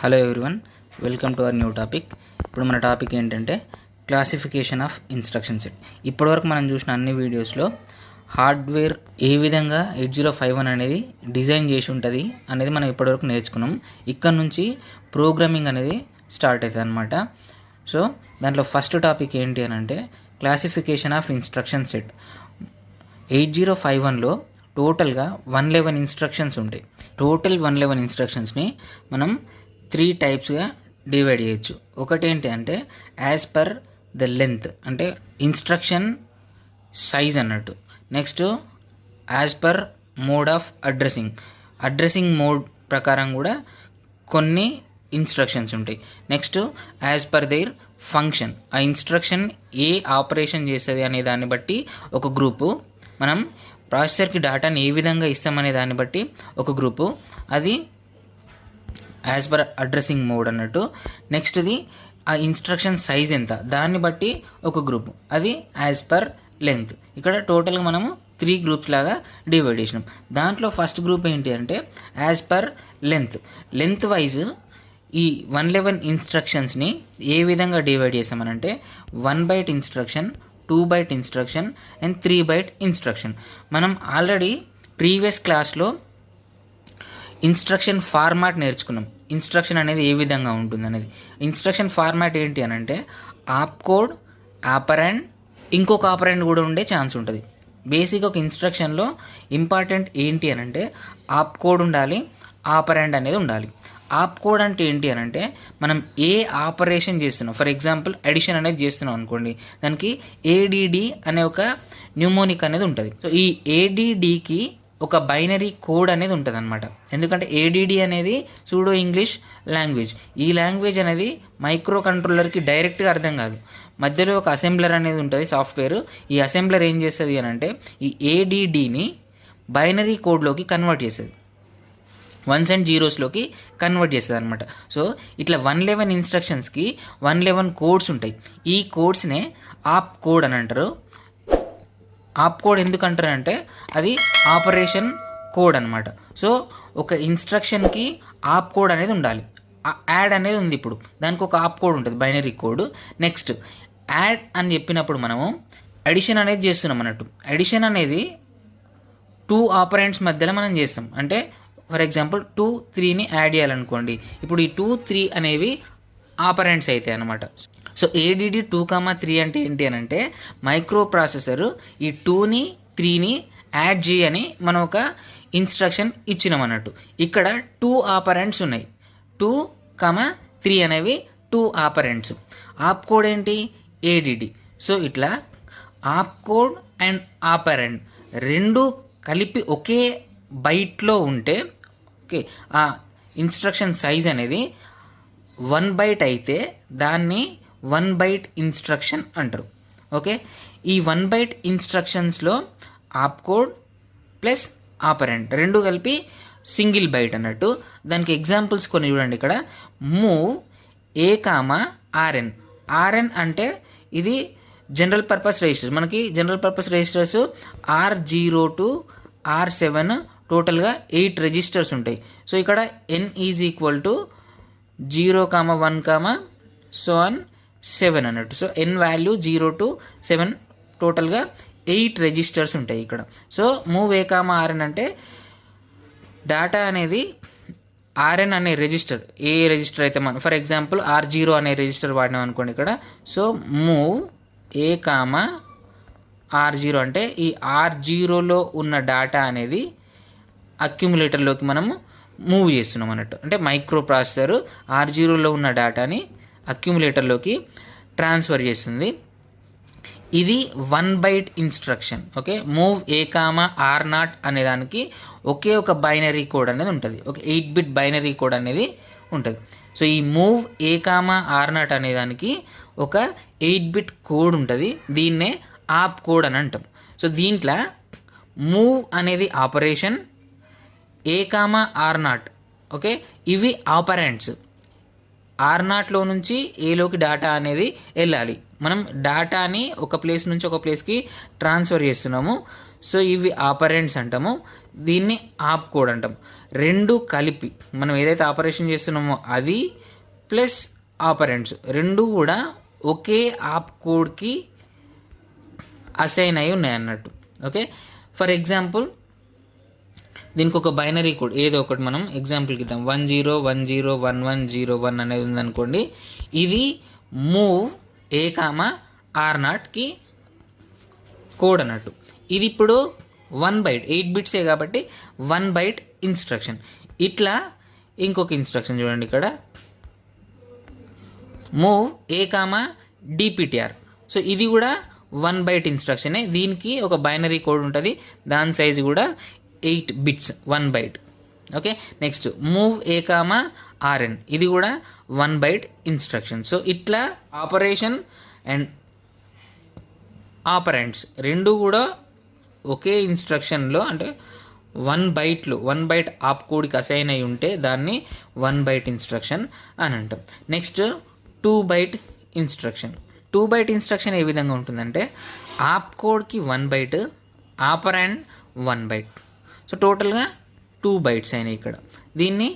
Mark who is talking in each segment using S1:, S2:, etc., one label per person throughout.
S1: Hello everyone, welcome to our new topic. ఇప్పుడు మన topic ఏంటంటే క్లాసిఫికేషన్ ఆఫ్ ఇన్స్ట్రక్షన్ సెట్. ఇప్పటివరకు మనం చూసిన అన్ని వీడియోస్లో హార్డ్వేర్ ఏ విధంగా 8051 అనేది డిజైన్ చేసి ఉంటుంది అనేది మనం ఇప్పటివరకు నేర్చుకున్నాం. ఇక్కడ నుంచి ప్రోగ్రామింగ్ అనేది స్టార్ట్ అవుతుంది అనమాట. సో దాంట్లో ఫస్ట్ టాపిక్ ఏంటి అని అంటే క్లాసిఫికేషన్ ఆఫ్ ఇన్స్ట్రక్షన్ సెట్. 8051లో టోటల్గా 111 ఇన్స్ట్రక్షన్స్ ఉంటాయి. టోటల్ 111 ఇన్స్ట్రక్షన్స్ని మనం 3 టైప్స్గా డివైడ్ చేయొచ్చు. ఒకటి ఏంటి అంటే యాజ్ పర్ ద లెంత్, అంటే ఇన్స్ట్రక్షన్ సైజ్ అన్నట్టు. Next as per mode of addressing mode ప్రకారం కూడా కొన్ని ఇన్స్ట్రక్షన్స్ ఉంటాయి. Next as per their function, ఆ ఇన్స్ట్రక్షన్ ఏ ఆపరేషన్ చేస్తుంది అనే దాన్ని బట్టి ఒక గ్రూపు, మనం ప్రాసెసర్కి డేటాని ఏ విధంగా ఇస్తామనే దాన్ని బట్టి ఒక గ్రూపు, అది యాజ్ పర్ అడ్రసింగ్ మోడ్ అన్నట్టు. నెక్స్ట్ది ఆ ఇన్స్ట్రక్షన్ సైజ్ ఎంత, దాన్ని బట్టి ఒక గ్రూప్, అది యాజ్ పర్ లెంత్. ఇక్కడ టోటల్గా మనము 3 గ్రూప్స్ లాగా డివైడ్ చేసినాం. దాంట్లో ఫస్ట్ గ్రూప్ ఏంటి అంటే యాజ్ పర్ లెంత్ వైజ్ ఈ 111 ఇన్స్ట్రక్షన్స్ని ఏ విధంగా డివైడ్ చేస్తామనంటే 1 byte instruction, 2 byte instruction and 3 byte instruction. మనం ఆల్రెడీ ప్రీవియస్ క్లాస్లో ఇన్స్ట్రక్షన్ ఫార్మాట్ నేర్చుకున్నాం. ఇన్స్ట్రక్షన్ అనేది ఏ విధంగా ఉంటుంది అనేది. ఇన్స్ట్రక్షన్ ఫార్మాట్ ఏంటి అని అంటే ఆప్ కోడ్, ఆపరెండ్, ఇంకొక ఆపరెండ్ కూడా ఉండే ఛాన్స్ ఉంటుంది. బేసిక్ ఒక ఇన్స్ట్రక్షన్లో ఇంపార్టెంట్ ఏంటి అని అంటే ఆప్ కోడ్ ఉండాలి, ఆపరెండ్ అనేది ఉండాలి. ఆప్ కోడ్ అంటే ఏంటి అని అంటే మనం ఏ ఆపరేషన్ చేస్తున్నాం, ఫర్ ఎగ్జాంపుల్ అడిషన్ అనేది చేస్తున్నాం అనుకోండి, దానికి ఏడిడి అనే ఒక న్యూమోనిక్ అనేది ఉంటుంది. సో ఈ ఏడిడికి ఒక బైనరీ కోడ్ అనేది ఉంటుంది అనమాట. ఎందుకంటే ఏడిడి అనేది సూడో ఇంగ్లీష్ లాంగ్వేజ్. ఈ లాంగ్వేజ్ అనేది మైక్రో కంట్రోలర్కి డైరెక్ట్గా అర్థం కాదు. మధ్యలో ఒక అసెంబ్లర్ అనేది ఉంటుంది, సాఫ్ట్వేర్. ఈ అసెంబ్లర్ ఏం చేస్తుంది అని అంటే ఈ ఏడిడిని బైనరీ కోడ్లోకి కన్వర్ట్ చేస్తుంది, 1s and 0s కన్వర్ట్ చేస్తుంది అనమాట. సో ఇట్లా 111 ఇన్స్ట్రక్షన్స్కి 111 కోడ్స్ ఉంటాయి. ఈ కోడ్స్నే ఆప్ కోడ్ అని అంటారు. ఆప్ కోడ్ ఎందుకు అంటారంటే అది ఆపరేషన్ కోడ్ అనమాట. సో ఒక ఇన్స్ట్రక్షన్కి ఆప్ కోడ్ అనేది ఉండాలి. యాడ్ అనేది ఉంది, ఇప్పుడు దానికి ఒక ఆప్ కోడ్ ఉంటుంది, బైనరీ కోడ్. నెక్స్ట్ యాడ్ అని చెప్పినప్పుడు మనము అడిషన్ అనేది చేస్తున్నాం అన్నట్టు. అడిషన్ అనేది 2 ఆపరెంట్స్ మధ్యలో మనం చేస్తాం. అంటే ఫర్ ఎగ్జాంపుల్ 2, 3ని యాడ్ చేయాలనుకోండి. ఇప్పుడు ఈ 2, 3 అనేవి ఆపరెంట్స్ అవుతాయి అన్నమాట. సో ఏడిడి 2, 3 అంటే ఏంటి అని అంటే మైక్రో ప్రాసెసర్ ఈ 2ని 3ని యాడ్ చేయని మనం ఒక ఇన్స్ట్రక్షన్ ఇచ్చినాం అన్నట్టు. ఇక్కడ 2 ఆపరెంట్స్ ఉన్నాయి, 2, 3 అనేవి 2 ఆపరెంట్స్. ఆప్ కోడ్ ఏంటి, ఏడిడి. సో ఇట్లా ఆప్ కోడ్ అండ్ ఆపరెంట్ రెండు కలిపి ఒకే బైట్లో ఉంటే ఓకే, ఆ ఇన్స్ట్రక్షన్ సైజ్ అనేది 1 బైట్ అయితే దాన్ని 1 బైట్ ఇన్స్ట్రక్షన్ అంటారు. ఓకే, ఈ 1 బైట్ ఇన్స్ట్రక్షన్స్లో ఆప్ కోడ్ ప్లస్ ఆపరెంట్ రెండు కలిపి సింగిల్ బైట్ అన్నట్టు. దానికి ఎగ్జాంపుల్స్ కొన్ని చూడండి. ఇక్కడ move A comma RN. RN అంటే ఇది జనరల్ పర్పస్ రిజిస్టర్స్. మనకి general purpose registers R0 to R7 టోటల్గా 8 రిజిస్టర్స్ ఉంటాయి. సో ఇక్కడ n is equal to 0, 1, so on 7 అన్నట్టు. సో n వాల్యూ 0 to 7 టోటల్గా 8 రిజిస్టర్స్ ఉంటాయి ఇక్కడ. So move A comma RN అంటే డేటా అనేది ఆర్ఎన్ అనే రిజిస్టర్, ఏ రిజిస్టర్ అయితే మనం ఫర్ ఎగ్జాంపుల్ R0 అనే రిజిస్టర్ వాడినాం అనుకోండి ఇక్కడ. So move A comma R0 అంటే ఈ R0లో ఉన్న డేటా అనేది అక్యుములేటర్లోకి మనము మూవ్ చేస్తున్నాం అన్నట్టు. అంటే మైక్రో ప్రాసెసర్ R0లో ఉన్న డేటాని అక్యుములేటర్లోకి ట్రాన్స్ఫర్ చేస్తుంది. ఇది 1 byte instruction. Okay, move A comma R0 అనే దానికి ఒకే ఒక బైనరీ కోడ్ అనేది ఉంటుంది, ఒక 8 బిట్ బైనరీ కోడ్ అనేది ఉంటుంది. సో ఈ మూవ్ ఏ కామా R0 అనే దానికి ఒక 8 బిట్ కోడ్ ఉంటుంది. దీన్నే ఆప్ కోడ్ అని అంటాం. సో దీంట్లో మూవ్ అనేది ఆపరేషన్, ఏ కామా R0 ఓకే, ఇవి ఆపరెంట్స్. R0లో నుంచి ఏలోకి డేటా అనేది వెళ్ళాలి. మనం డేటాని ఒక ప్లేస్ నుంచి ఒక ప్లేస్కి ట్రాన్స్ఫర్ చేస్తున్నాము. సో ఇవి ఆపరెంట్స్ అంటాము. దీన్ని ఆప్ కోడ్ అంటాం. రెండు కలిపి మనం ఏదైతే ఆపరేషన్ చేస్తున్నామో అది ప్లస్ ఆపరెంట్స్ రెండు కూడా ఒకే ఆప్ కోడ్కి అసైన్ అయి ఉన్నాయి అన్నట్టు. ఓకే, ఫర్ ఎగ్జాంపుల్ దీనికి ఒక బైనరీ కోడ్ ఏదో ఒకటి మనం ఎగ్జాంపుల్కి ఇద్దాం. 1011011101 అనేది ఉందనుకోండి. ఇది మూవ్ A,R0కి కోడ్ అన్నట్టు. ఇది ఇప్పుడు 1 బైట్ 8 బిట్సే కాబట్టి 1 బైట్ ఇన్స్ట్రక్షన్. ఇట్లా ఇంకొక ఇన్స్ట్రక్షన్ చూడండి, ఇక్కడ మూవ్ A,DPTR. సో ఇది కూడా 1 బైట్ ఇన్స్ట్రక్షనే. దీనికి ఒక బైనరీ కోడ్ ఉంటుంది, దాని సైజు కూడా 8 bits 1 byte. Okay, next move A,RN. ఇది కూడా 1 బైట్ ఇన్స్ట్రక్షన్. సో ఇట్లా ఆపరేషన్ అండ్ ఆపరెంట్స్ రెండు కూడా ఒకే ఇన్స్ట్రక్షన్లో అంటే 1 బైట్లో 1 బైట్ ఆప్ కోడ్కి అసైన్ అయి ఉంటే దాన్ని 1 బైట్ ఇన్స్ట్రక్షన్ అని అంటాం. Next 2 byte instruction. 2 byte instruction ఏ విధంగా ఉంటుందంటే ఆప్ కోడ్కి 1 బైట్, ఆపరెండ్ 1 బైట్. సో టోటల్గా 2 బైట్స్ అయినాయి ఇక్కడ. దీన్ని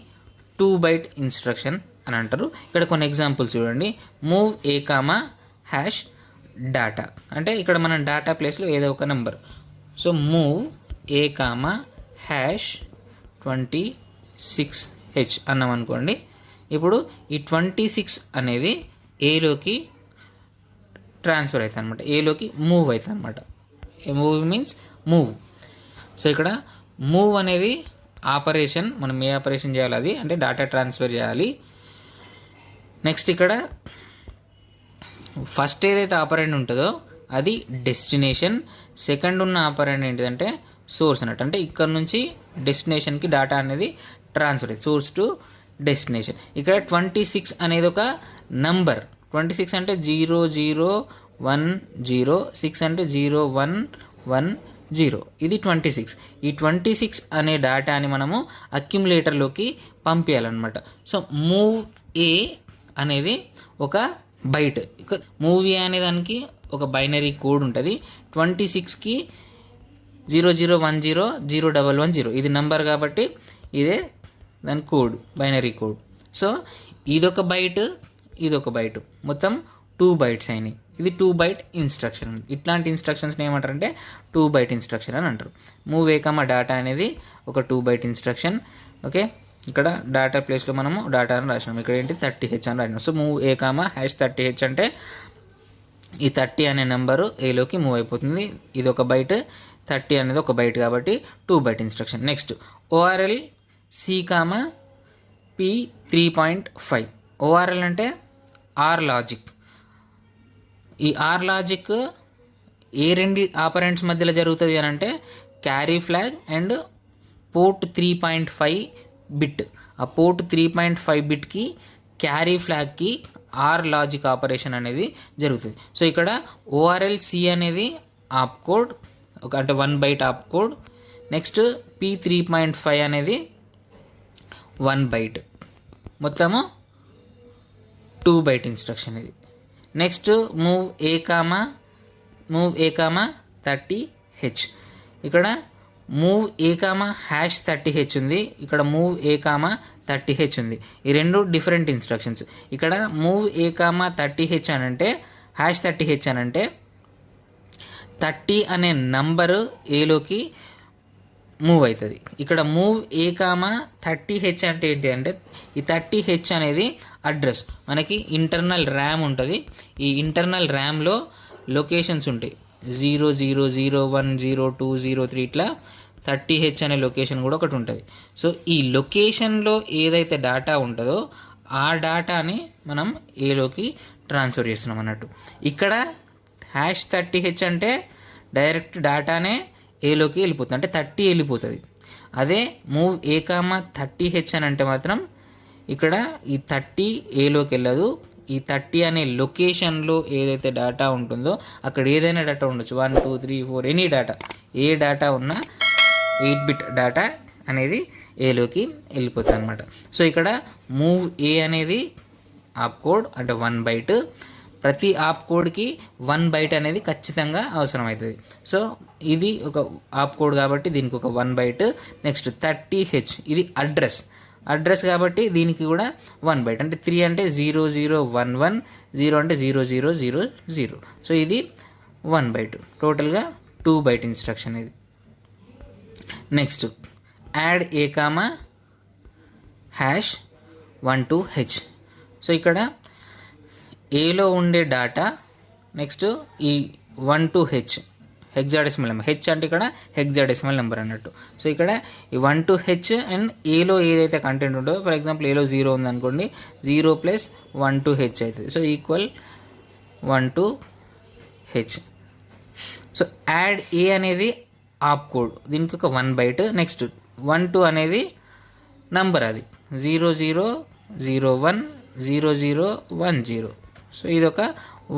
S1: 2 బైట్ ఇన్స్ట్రక్షన్ అని అంటారు. ఇక్కడ కొన్ని ఎగ్జాంపుల్స్ చూడండి. మూవ్ A,#data అంటే ఇక్కడ మనం డేటా ప్లేస్లో ఏదో ఒక నెంబర్. సో మూవ్ A,#26H అన్నాం అనుకోండి. ఇప్పుడు ఈ 26 అనేది ఏలోకి ట్రాన్స్ఫర్ అవుతుంది అనమాట, ఏలోకి మూవ్ అవుతుంది అనమాట. Move means move. సో ఇక్కడ మూవ్ అనేది ఆపరేషన్, మనం ఏ ఆపరేషన్ చేయాలి అది అంటే డేటా ట్రాన్స్ఫర్ చేయాలి. నెక్స్ట్ ఇక్కడ ఫస్ట్ ఏదైతే ఆపరెండ్ ఉంటుందో అది డెస్టినేషన్, సెకండ్ ఉన్న ఆపరెండ్ ఏంటిదంటే సోర్స్ అన్నట్టు. అంటే ఇక్కడ నుంచి డెస్టినేషన్కి డేటా అనేది ట్రాన్స్ఫర్ అవుతుంది, సోర్స్ టు డెస్టినేషన్. ఇక్కడ 26 అనేది ఒక నంబర్. 26 అంటే 0010, 6 అంటే 0110. ఇది 26. ఈ 26 అనే డేటాని మనము అక్యుములేటర్లోకి పంపించాలన్నమాట. సో మూవ్ ఏ అనేది ఒక బైట్. మూవ్ ఏ అనే దానికి ఒక బైనరీ కోడ్ ఉంటుంది. 26కి 0010, 0110 ఇది నంబర్ కాబట్టి ఇదే దాని కోడ్, బైనరీ కోడ్. సో ఇదొక బైట్, ఇదొక బైట్, మొత్తం 2 బైట్స్ అయినాయి. ఇది 2 బైట్ ఇన్స్ట్రక్షన్. ఇట్లాంటి ఇన్స్ట్రక్షన్స్ని ఏమంటారంటే 2 బైట్ ఇన్స్ట్రక్షన్ అని అంటారు. మూవ్ A,data అనేది ఒక 2 బైట్ ఇన్స్ట్రక్షన్. ఓకే, ఇక్కడ డేటా ప్లేస్లో మనము డేటాను రాసినాం. ఇక్కడ ఏంటి 30H అని రాసినాం. సో మూవ్ A,#30H అంటే ఈ 30 అనే నెంబరు ఏలోకి మూవ్ అయిపోతుంది. ఇది ఒక బైట్, 30 అనేది ఒక బైట్ కాబట్టి 2 byte instruction. Next ORL C,P3.5. ORL అంటే ఆర్ లాజిక్. ఈ ఆర్ లాజిక్ ఏ రెండు ఆపరెంట్స్ మధ్యలో జరుగుతుంది అని అంటే carry flag and port 3.5 bit. ఆ పోర్ట్ 3.5 బిట్కి క్యారీ ఫ్లాగ్కి ఆర్ లాజిక్ ఆపరేషన్ అనేది జరుగుతుంది. సో ఇక్కడ ORL-C అనేది ఆప్ కోడ్, ఒక అంటే 1 బైట్ ఆప్ కోడ్. నెక్స్ట్ P3.5 అనేది 1 బైట్, మొత్తము 2 బైట్ ఇన్స్ట్రక్షన్ ఇది. Next move A,30H. ఇక్కడ మూవ్ A,#30H ఉంది, ఇక్కడ మూవ్ A,30H ఉంది. ఈ రెండు డిఫరెంట్ ఇన్స్ట్రక్షన్స్. ఇక్కడ మూవ్ A,30H అని అంటే #30H అని అంటే 30 అనే నంబరు ఏలోకి మూవ్ అవుతుంది. ఇక్కడ మూవ్ A,30H అంటే ఏంటి అంటే ఈ 30H అనేది అడ్రస్. మనకి ఇంటర్నల్ ర్యామ్ ఉంటుంది. ఈ ఇంటర్నల్ ర్యామ్లో లొకేషన్స్ ఉంటాయి, 00010203 ఇట్లా 30H అనే లొకేషన్ కూడా ఒకటి ఉంటుంది. సో ఈ లొకేషన్లో ఏదైతే డేటా ఉంటుందో ఆ డేటాని మనం ఏలోకి ట్రాన్స్ఫర్ చేస్తున్నాం అన్నట్టు. ఇక్కడ #30H అంటే డైరెక్ట్ డేటానే ఏలోకి వెళ్ళిపోతుంది, అంటే 30 వెళ్ళిపోతుంది. అదే మూవ్ A,30H అని అంటే మాత్రం ఇక్కడ ఈ 30 ఏలోకి వెళ్ళదు. ఈ 30 అనే లొకేషన్లో ఏదైతే డేటా ఉంటుందో అక్కడ ఏదైనా డేటా ఉండొచ్చు, 1 2 3 4 ఎనీ డేటా, ఏ డేటా ఉన్నా 8 బిట్ డేటా అనేది ఏలోకి వెళ్ళిపోతుంది అనమాట. సో ఇక్కడ మూవ్ ఏ అనేది ఆప్ కోడ్ అంటే 1 బైట్, ప్రతి ఆప్ కోడ్కి 1 బైట్ అనేది ఖచ్చితంగా అవసరం అవుతుంది. సో ఇది ఒక ఆప్ కోడ్ కాబట్టి దీనికి ఒక 1 బైట్. నెక్స్ట్ 30H ఇది అడ్రస్ కాబట్టి దీనికి కూడా 1 బైట్. అంటే 3 అంటే 0011, 0 అంటే 0000. సో ఇది 1 బైట్. టోటల్గా 2 బైట్ ఇన్స్ట్రక్షన్ ఇది. Next add A, #12H. So ఇక్కడ ఏలో ఉండే డాటా నెక్స్ట్ ఈ 12H హెక్సాడెసిమల్ నెంబర్. హెచ్ అంటే ఇక్కడ హెక్సాడెసిమల్ నెంబర్ అన్నట్టు. సో ఇక్కడ ఈ 12H అండ్ ఏలో ఏదైతే కంటెంట్ ఉంటుందో, ఫర్ ఎగ్జాంపుల్ ఏలో 0 ఉందనుకోండి, 0 + 12H అవుతుంది. So equal 12H. So add A అనేది ఆప్ కోడ్, దీనికి ఒక 1 బైట్. నెక్స్ట్ 12 అనేది నంబర్, అది 0001 0010. సో ఇది ఒక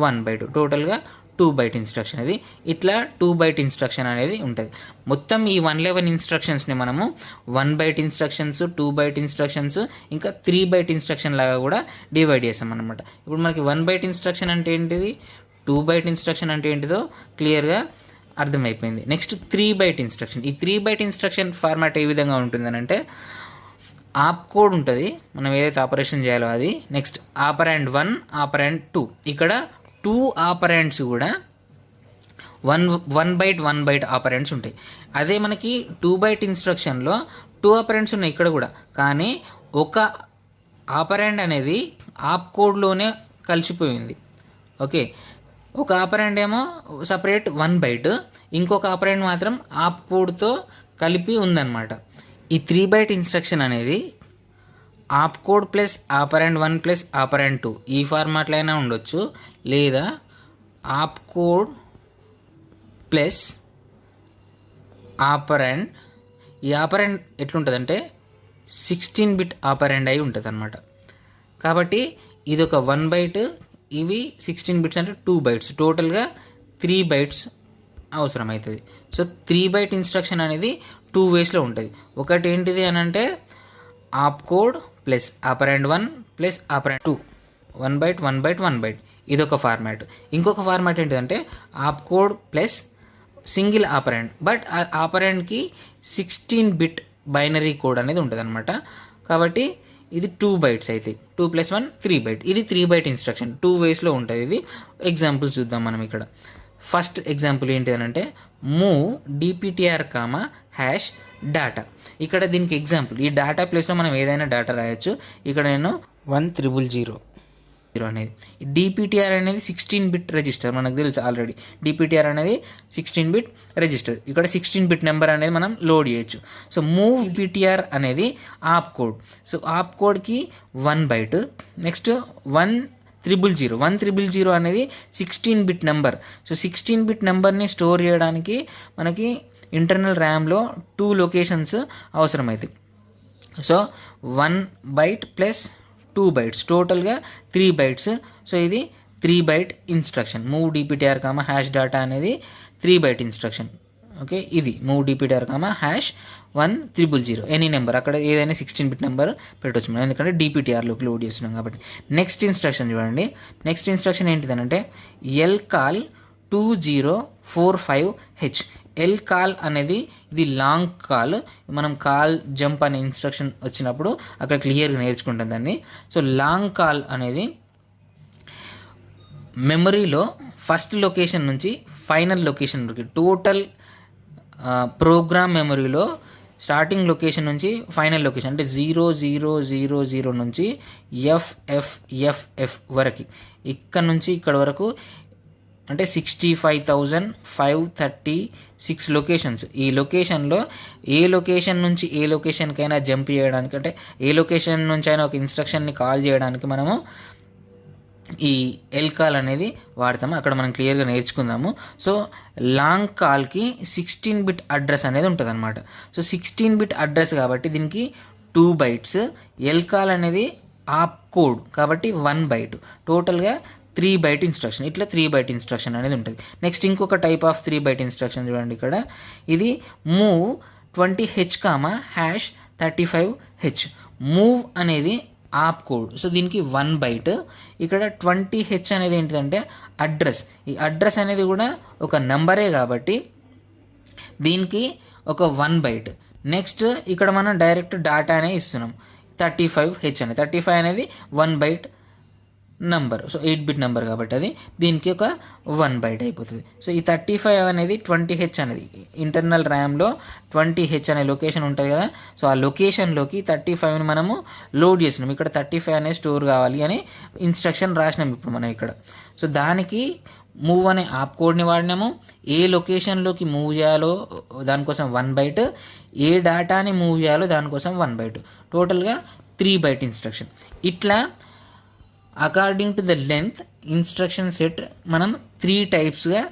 S1: 1 బైట్. టోటల్గా 2 బైట్ ఇన్స్ట్రక్షన్ ఇది. ఇట్లా 2 బైట్ ఇన్స్ట్రక్షన్ అనేది ఉంటుంది. మొత్తం ఈ 111 ఇన్స్ట్రక్షన్స్ని మనము 1 బైట్ ఇన్స్ట్రక్షన్స్, 2 బైట్ ఇన్స్ట్రక్షన్స్, ఇంకా 3 బైట్ ఇన్స్ట్రక్షన్ లాగా కూడా డివైడ్ చేస్తాం అనమాట. ఇప్పుడు మనకి 1 బైట్ ఇన్స్ట్రక్షన్ అంటే ఏంటిది, 2 బైట్ ఇన్స్ట్రక్షన్ అంటే ఏంటిదో క్లియర్గా అర్థమైపోయింది. Next 3 byte instruction. ఈ 3 బైట్ ఇన్స్ట్రక్షన్ ఫార్మాట్ ఏ విధంగా ఉంటుందని అంటే, ఆప్ కోడ్ ఉంటుంది, మనం ఏదైతే ఆపరేషన్ చేయాలో అది. నెక్స్ట్ ఆపరెండ్ 1, ఆపరెండ్ 2. ఇక్కడ 2 ఆపరెండ్స్ కూడా 1 బైట్ ఆపరెండ్స్ ఉంటాయి. అదే మనకి 2 బైట్ ఇన్స్ట్రక్షన్లో 2 ఆపరెండ్స్ ఉన్నాయి ఇక్కడ కూడా, కానీ ఒక ఆపరెండ్ అనేది ఆప్ కోడ్లోనే కలిసిపోయింది. ఓకే, ఒక ఆపరెండ్ ఏమో సపరేట్ 1 బైట్, ఇంకొక ఆపరెండ్ మాత్రం ఆప్ కోడ్తో కలిపి ఉందన్నమాట. ఈ 3 బైట్ ఇన్స్ట్రక్షన్ అనేది op code plus operand 1 plus operand 2 ఈ ఫార్మాట్లో అయినా ఉండొచ్చు, లేదా ఆప్ కోడ్ ప్లస్ ఆపరెండ్. ఈ ఆపరెండ్ ఎట్లుంటుందంటే 16 బిట్ ఆపరెండ్ అయి ఉంటుంది అనమాట. కాబట్టి ఇది ఒక 1 బైట్, ఇవి 16 బిట్స్ అంటే 2 బైట్స్. టోటల్గా 3 బైట్స్ అవసరం అవుతుంది. సో 3 బైట్ ఇన్స్ట్రక్షన్ అనేది 2 వేస్లో ఉంటుంది. ఒకటి ఏంటిది అని అంటే op code plus operand 1 plus operand 2, 1 byte. ఇదొక ఫార్మాట్. ఇంకొక ఫార్మాట్ ఏంటిదంటే op code plus single operand, but ఆ ఆపరెండ్కి 16 బిట్ బైనరీ కోడ్ అనేది ఉంటుంది అనమాట. కాబట్టి ఇది 2 బైట్స్ అయితే 2 + 1 3 బైట్. ఇది 3 బైట్ ఇన్స్ట్రక్షన్ 2 వేస్లో ఉంటుంది. ఇది ఎగ్జాంపుల్ చూద్దాం మనం ఇక్కడ. ఫస్ట్ ఎగ్జాంపుల్ ఏంటి అని అంటే మూవ్ DPTR, #data. ఇక్కడ దీనికి ఎగ్జాంపుల్, ఈ డేటా ప్లేస్లో మనం ఏదైనా డేటా రాయొచ్చు. ఇక్కడ నేను 1000 అనేది. DPTR అనేది 16 బిట్ రిజిస్టర్, మనకు తెలుసు ఆల్రెడీ. DPTR అనేది 16 బిట్ రిజిస్టర్. ఇక్కడ 16 బిట్ నెంబర్ అనేది మనం లోడ్ చేయొచ్చు. సో మూవ్ DPTR అనేది ఆప్ కోడ్. సో ఆప్ కోడ్కి 1 బైట్. నెక్స్ట్ 1000 అనేది 16 బిట్ నెంబర్. సో 16 బిట్ నెంబర్ని స్టోర్ చేయడానికి మనకి ఇంటర్నల్ ర్యామ్లో 2 లొకేషన్స్ అవసరమవుతాయి. సో 1 బైట్ ప్లస్ 2 బైట్స్, టోటల్గా 3 బైట్స్. సో ఇది 3 byte instruction. Move DPTR, #data అనేది 3 బైట్ ఇన్స్ట్రక్షన్. ఓకే, ఇది మూవ్ DPTR, #1000 ఎనీ నెంబర్, అక్కడ ఏదైనా 16 బిట్ నెంబర్ పెట్టవచ్చు మనం, ఎందుకంటే DPTRలోకి లోడ్ చేస్తున్నాం కాబట్టి. నెక్స్ట్ ఇన్స్ట్రక్షన్ చూడండి. నెక్స్ట్ ఇన్స్ట్రక్షన్ ఏంటిదనంటే lcall 2045H. lcall అనేది ఇది లాంగ్ కాల్. మనం కాల్ జంప్ అనే ఇన్స్ట్రక్షన్ వచ్చినప్పుడు అక్కడ క్లియర్గా నేర్చుకుంటాం దాన్ని. సో లాంగ్ కాల్ అనేది మెమరీలో ఫస్ట్ లొకేషన్ నుంచి ఫైనల్ లొకేషన్ వరకు, టోటల్ ప్రోగ్రామ్ మెమరీలో స్టార్టింగ్ లొకేషన్ నుంచి ఫైనల్ లొకేషన్ అంటే 0000 నుంచి FFFF వరకు, ఇక్కడ నుంచి ఇక్కడ వరకు అంటే 65,536 లొకేషన్స్. ఈ లొకేషన్లో ఏ లొకేషన్ నుంచి ఏ లొకేషన్కైనా జంప్ చేయడానికి, అంటే ఏ లొకేషన్ నుంచి అయినా ఒక ఇన్స్ట్రక్షన్ని కాల్ చేయడానికి మనము ఈ lcall అనేది వాడతాము. అక్కడ మనం క్లియర్గా నేర్చుకుందాము. సో లాంగ్ కాల్కి 16 బిట్ అడ్రస్ అనేది ఉంటుంది అనమాట. సో 16 బిట్ అడ్రస్ కాబట్టి దీనికి 2 బైట్స్. lcall అనేది ఆప్ కోడ్ కాబట్టి 1 బైట్. టోటల్గా 3 బైట్ ఇన్స్ట్రక్షన్. ఇట్లా 3 బైట్ ఇన్స్ట్రక్షన్ అనేది ఉంటుంది. నెక్స్ట్ ఇంకొక టైప్ ఆఫ్ 3 బైట్ ఇన్స్ట్రక్షన్ చూడండి ఇక్కడ. ఇది మూవ్ 20H, #35H. మూవ్ అనేది ఆప్ కోడ్. సో దీనికి 1 బైట్. ఇక్కడ 20H అనేది ఏంటిదంటే అడ్రస్. ఈ అడ్రస్ అనేది కూడా ఒక నెంబరే కాబట్టి దీనికి ఒక 1 బైట్. నెక్స్ట్ ఇక్కడ మనం డైరెక్ట్ డాటానే ఇస్తున్నాం. 35H అనేది 35 అనేది 1 byte number. So 8 bit number కాబట్టి అది దీనికి ఒక 1 బైట్ అయిపోతుంది. సో ఈ 35 అనేది 20H అనేది ఇంటర్నల్ ర్యామ్లో 20H అనే లొకేషన్ ఉంటుంది కదా. సో ఆ లొకేషన్లోకి 35ని మనము లోడ్ చేసినాం. ఇక్కడ 35 అనేది స్టోర్ కావాలి అని ఇన్స్ట్రక్షన్ రాసినాం ఇప్పుడు మనం ఇక్కడ. సో దానికి మూవ్ అనే ఆప్ కోడ్ని వాడినాము. ఏ లొకేషన్లోకి మూవ్ చేయాలో దానికోసం 1 బైట్, ఏ డేటాని మూవ్ చేయాలో దానికోసం 1 బైట్, టోటల్గా 3 బైట్ ఇన్స్ట్రక్షన్. ఇట్లా according to the length instruction set మనం 3 టైప్స్గా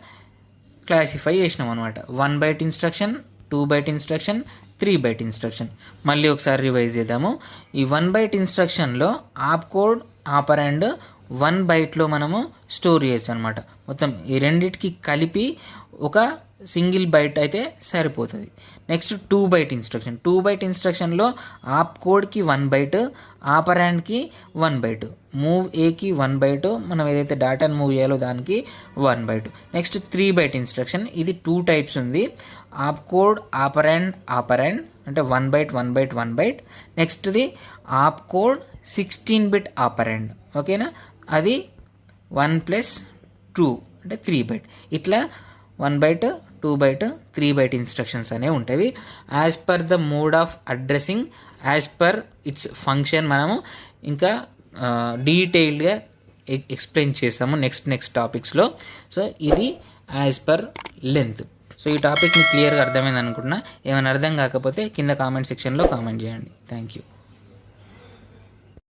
S1: క్లాసిఫై చేసినాం అనమాట. 1 byte instruction, 2 byte instruction, 3 byte instruction. మళ్ళీ ఒకసారి రివైజ్ చేద్దాము. ఈ 1 బైట్ ఇన్స్ట్రక్షన్లో ఆప్ కోడ్, ఆపరెండ్ 1 బైట్లో మనము స్టోర్ చేయొచ్చు అనమాట. మొత్తం ఈ రెండింటికి కలిపి ఒక సింగిల్ బైట్ అయితే సరిపోతుంది. Next 2 byte instruction. 2 బైట్ ఇన్స్ట్రక్షన్లో ఆప్ కోడ్కి 1 బైట్, ఆపరెండ్కి 1 బైట్, మూవ్ ఏకి 1 బైట్, మనం ఏదైతే డేటాను మూవ్ చేయాలో దానికి 1 బైట్. Next 3 byte instruction. ఇది 2 టైప్స్ ఉంది. ఆప్ కోడ్, ఆపరెండ్ అంటే 1 బైట్ 1 బైట్ 1 బైట్. నెక్స్ట్ది ఆప్ కోడ్ 16 బిట్ ఆపరెండ్. ఓకేనా, అది 1+2 అంటే 3 బైట్. ఇట్లా 1 బైట్, 2 బైట్, 3 బైట్ ఇన్స్ట్రక్షన్స్ అనేవి ఉంటాయి. As per the mode of addressing, as per it's function మనము ఇంకా డీటెయిల్డ్గా ఎక్స్ప్లెయిన్ చేస్తాము నెక్స్ట్ టాపిక్స్లో. సో ఇది యాజ్ పర్ లెంత్. సో ఈ టాపిక్ మీకు క్లియర్గా అర్థమైంది అనుకుంటున్నా. ఏమైనా అర్థం కాకపోతే కింద కామెంట్ సెక్షన్లో కామెంట్ చేయండి. Thank you.